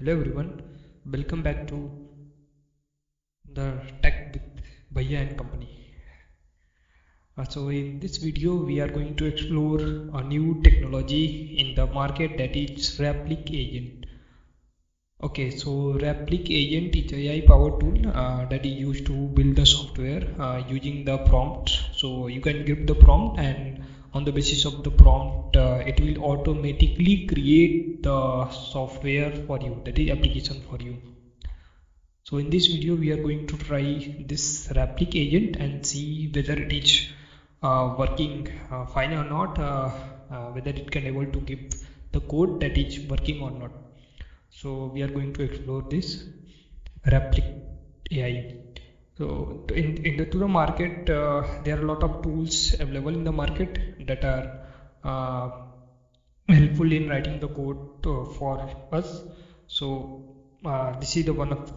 Hello everyone, welcome back to the Tech with Bhaiya and Company. So in this video we are going to explore a new technology in the market, that is Replit Agent. Okay, so Replit Agent is an AI powered tool that is used to build the software using the prompt. So you can give the prompt, and on the basis of the prompt it will automatically create the software for you, that is application for you. So in this video we are going to try this Replit Agent and see whether it is working fine or not, whether it can able to give the code that is working or not. So we are going to explore this Replit AI. So to the market, there are a lot of tools available in the market that are helpful in writing the code for us. So this is the one of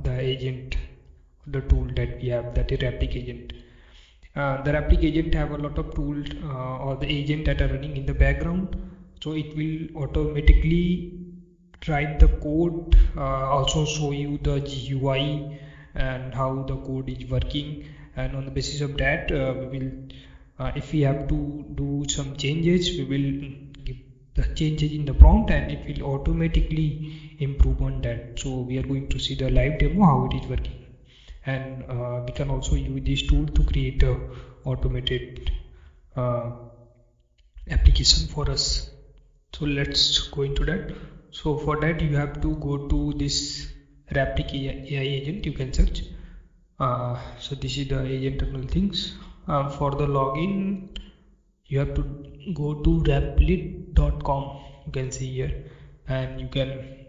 the agent, the tool that we have, that is Replit Agent. The Replit Agent have a lot of tools or the agent that are running in the background. So it will automatically write the code, also show you the GUI and how the code is working, and on the basis of that we will if we have to do some changes, we will give the changes in the prompt and it will automatically improve on that. So we are going to see the live demo how it is working, and we can also use this tool to create a automated application for us. So let's go into that. So for that you have to go to this Replit AI agent, you can search. So this is the agent and all things. For the login you have to go to replit.com, you can see here, and you can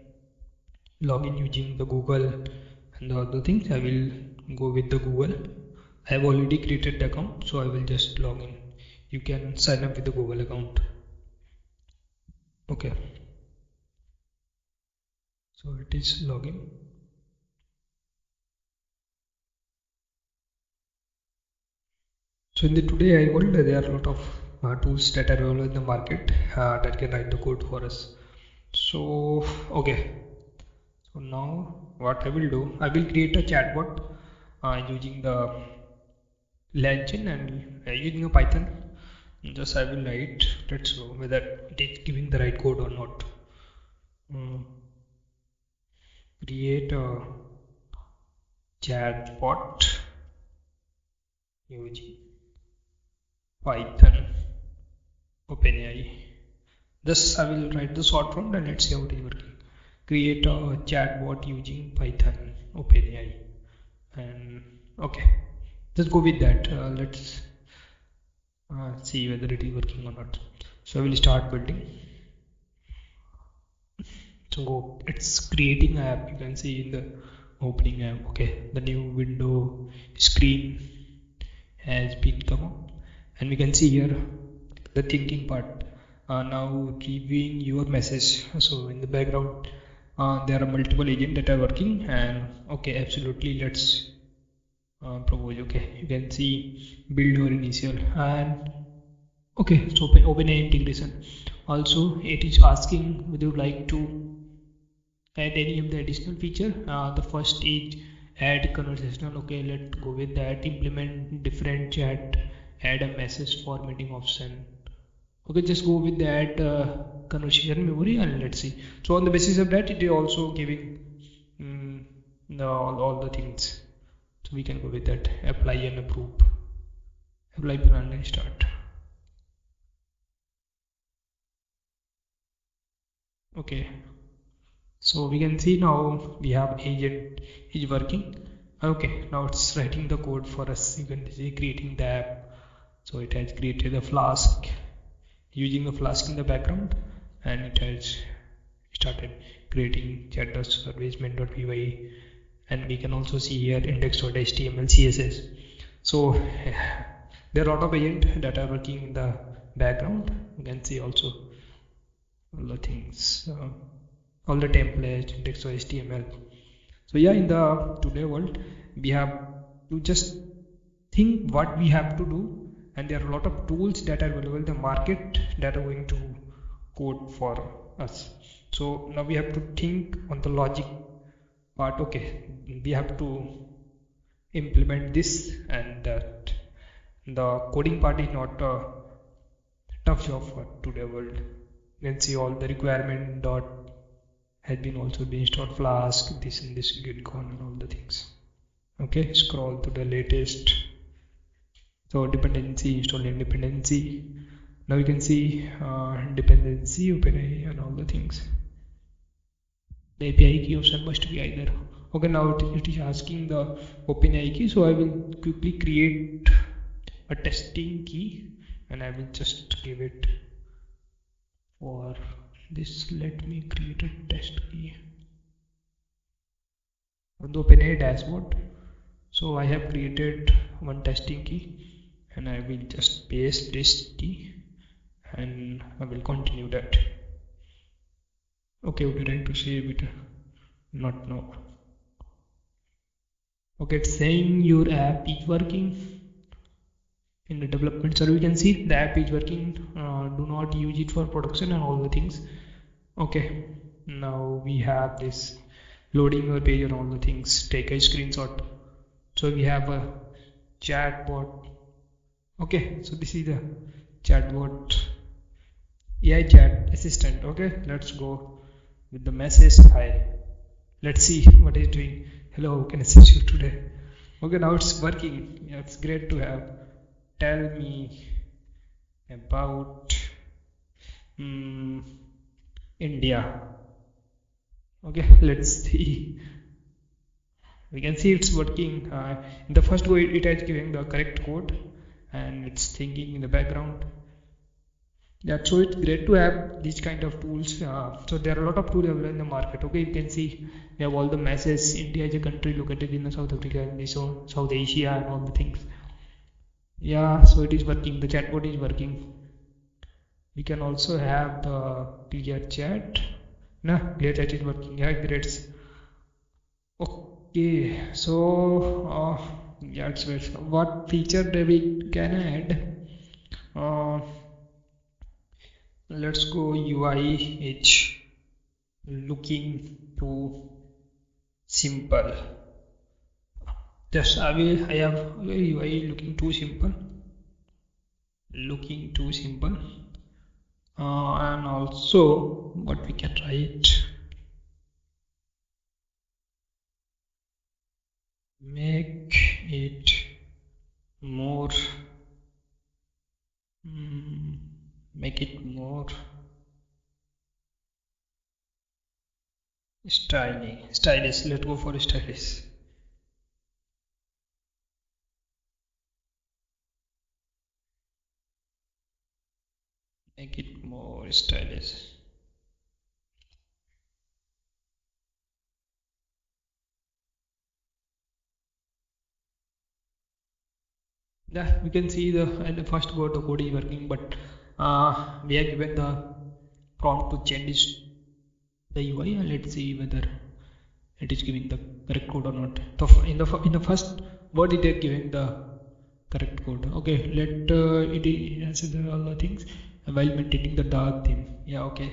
log in using the Google and the other things. I will go with the Google. I have already created the account, so I will just log in. You can sign up with the Google account. Okay, so it is login. So in the today AI world, there are a lot of tools that are available in the market that can write the code for us. So okay, so now what I will do, I will create a chatbot using the Legend and using a Python. Just I will write, let's know whether it is giving the right code or not. Create a chatbot using Python OpenAI. This I will write the short form and let's see how it is working. Create a chatbot using Python OpenAI, and okay, just go with that. Let's see whether it is working or not. So I will start building. So it's creating an app, you can see in the opening app. Okay, the new window screen has been come up, and we can see here the thinking part. Now reviewing your message. So in the background there are multiple agents that are working, and okay, absolutely, let's propose. Okay, you can see build your initial, and okay, so OpenAI integration. Also it is asking would you like to add any of the additional feature. The first is add conversational. Okay, let's go with that. Implement different chat, add a message formatting option. Okay, just go with that conversation memory, and let's see. So on the basis of that, it is also giving all the things. So we can go with that. Apply and approve. Apply plan and start. Okay, so we can see now we have agent is working. Okay, now it's writing the code for us. You can see creating the app. So it has created a Flask using a Flask in the background, and it has started creating chat.service.py, and we can also see here index.html css. So there are a lot of agents that are working in the background. You can see also all the things, all the templates, index.html. So yeah, in the today world we have to just think what we have to do, and there are a lot of tools that are available in the market that are going to code for us. So now we have to think on the logic part. Okay, we have to implement this, and that the coding part is not a tough job for today world. You can see all the requirement dot has been also been installed, Flask, this and this, Gitcon and all the things. Okay, scroll to the latest. So dependency, install in dependency. Now you can see dependency, OpenAI and all the things. The API key option must be either. Okay, now it is asking the OpenAI key, so I will quickly create a testing key and I will just give it for this. Let me create a test key on the OpenAI dashboard. So I have created one testing key and I will just paste this key and I will continue that. Okay, we're trying to save it, not now. Okay, it's saying your app is working in the development. So you can see the app is working. Do not use it for production and all the things. Okay, now we have this loading your page and all the things. Take a screenshot. So we have a chatbot. Okay, so this is the chatbot AI chat assistant. Okay, let's go with the message. Hi, let's see what it's doing. Hello, can I assist you today? Okay, now it's working. Yeah, it's great to have. Tell me about India. Okay, let's see. We can see it's working. In the first go it is giving the correct code and it's thinking in the background. Yeah, so it's great to have these kind of tools. So there are a lot of tools available in the market. Okay, you can see we have all the messages. India is a country located in the South Africa and South Asia and all the things. Yeah, so it is working. The chatbot is working. We can also have the clear chat. Clear chat is working. Yeah, great. Okay, so yeah, it's great. What feature that we can add? Let's go UI is looking too simple. Just I have UI looking too simple. And also what we can write, make it more stylish. Let's go for stylish. Make it more stylish. Yeah, we can see at the first go the code is working, but we have given the prompt to change the UI, and let's see whether it is giving the correct code or not. So in the first word it is giving the correct code. Okay, let it answer all the things while maintaining the dark theme. Yeah, okay,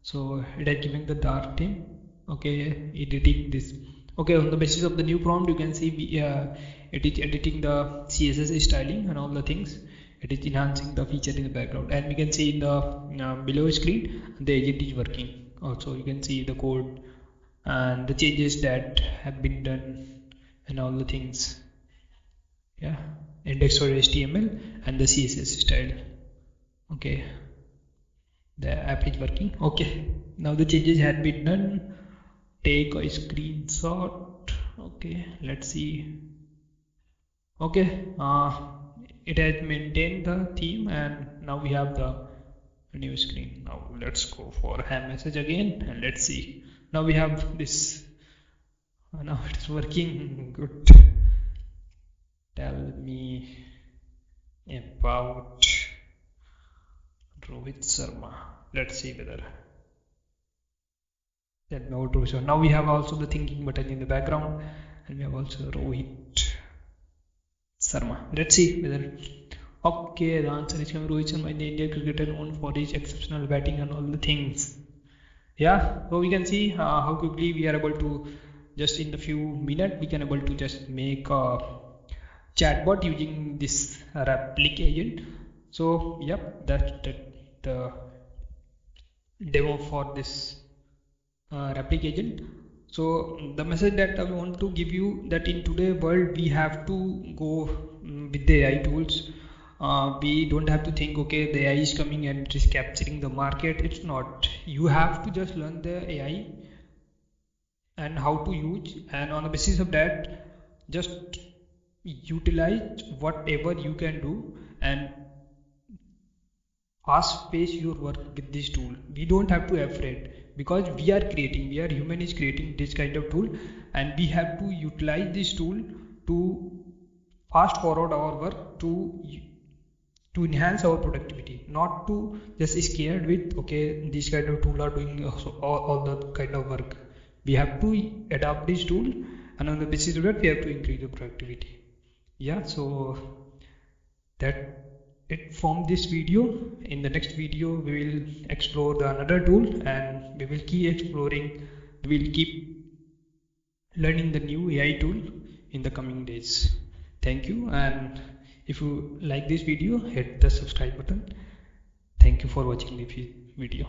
so it is giving the dark theme. Okay, editing this. Okay, on the basis of the new prompt you can see it is editing the CSS styling and all the things. It is enhancing the feature in the background, and we can see in the below screen the agent is working. Also you can see the code and the changes that have been done and all the things. Yeah, index or HTML and the CSS style. Okay, the app is working. Okay, now the changes had been done. Take a screenshot. Okay, let's see. Okay, it has maintained the theme and now we have the new screen. Now let's go for ham message again and let's see. Now we have this. Now it's working good. Tell me about Rohit Sharma. Let's see whether that no to show. Now we have also the thinking button in the background and we have also Rohit Sharma. Let's see whether. Okay, the answer is coming. Rohit Sharma is the Indian cricketer known for his exceptional batting and all the things. Yeah, so we can see how quickly we are able to, just in the few minutes we can able to just make a chatbot using this Replit agent. So yep, that's the demo for this Replit agent. So the message that I want to give you, that in today's world we have to go with the AI tools. We don't have to think, okay, the AI is coming and it is capturing the market. It's not. You have to just learn the AI and how to use, and on the basis of that just utilize whatever you can do and fast pace your work with this tool. We don't have to be afraid, because we are human is creating this kind of tool, and we have to utilize this tool to fast forward our work, to enhance our productivity, not to just scared with, okay, this kind of tool are doing all the kind of work. We have to adapt this tool, and on the basis of that we have to increase the productivity. Yeah, so that it from this video. In the next video we will explore the another tool, and we will keep exploring, we will keep learning the new AI tool in the coming days. Thank you, and if you like this video, hit the subscribe button. Thank you for watching the video.